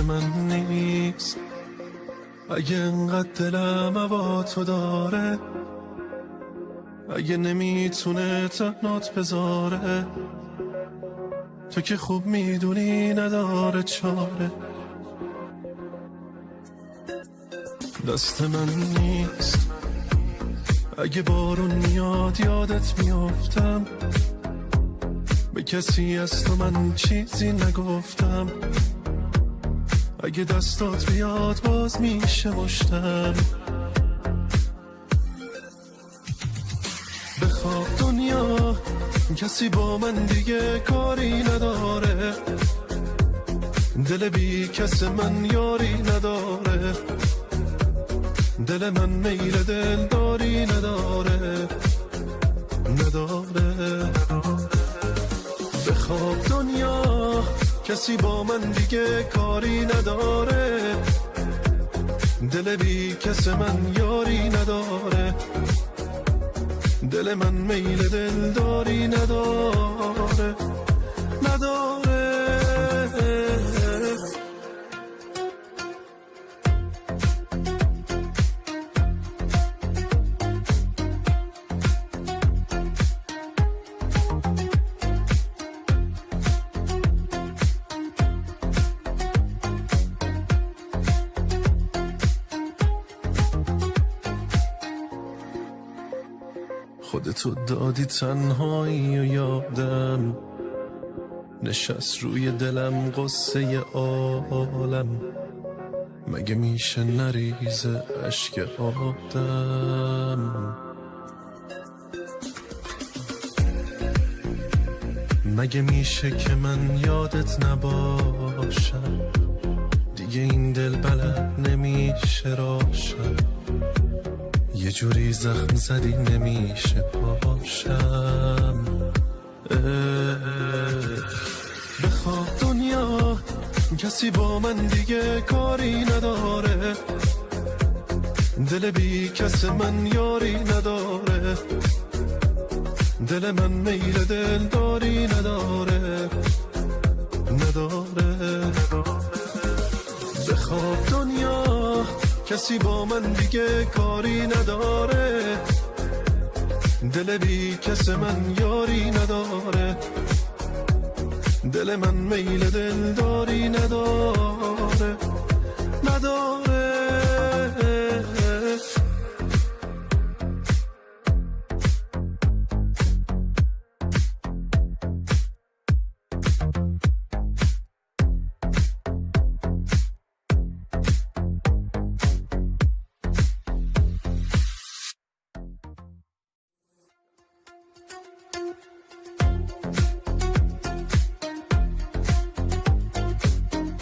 من نیست. اگه انقدر دلم هوا تو داره، اگه نمیتونه تنات بذاره، تو که خوب میدونی نداره چاره. دست من نیست. اگه بارون میاد یادت میافتم، به کسی از تو من چیزی نگفتم. اگه دستات بیاد باز میشه مشتم. بخواب دنیا کسی با من دیگه کاری نداره، دل بی کس من یاری نداره، دل من میل دلداری نداره. بخواب دنیا کسی با من دیگه کاری نداره، دل بی کس من یاری نداره، دل من میل دلداری نداره. خودتو دادی تنهایی و یادم، نشست روی دلم قصه عالم. مگه میشه نریزه اشک آدم؟ مگه میشه که من یادت نباشم؟ دیگه این دل بلد نمیشه راشم، یه جوری زخم زدی نمیشه پاشم. بخواب دنیا کسی با من دیگه کاری نداره، دل بی کس من یاری نداره، دل من میل دلداری نداره. بخواب دنیا کسی با من دیگه کاری نداره، دل بی کس من یاری نداره، دل من میل دلداری نداره.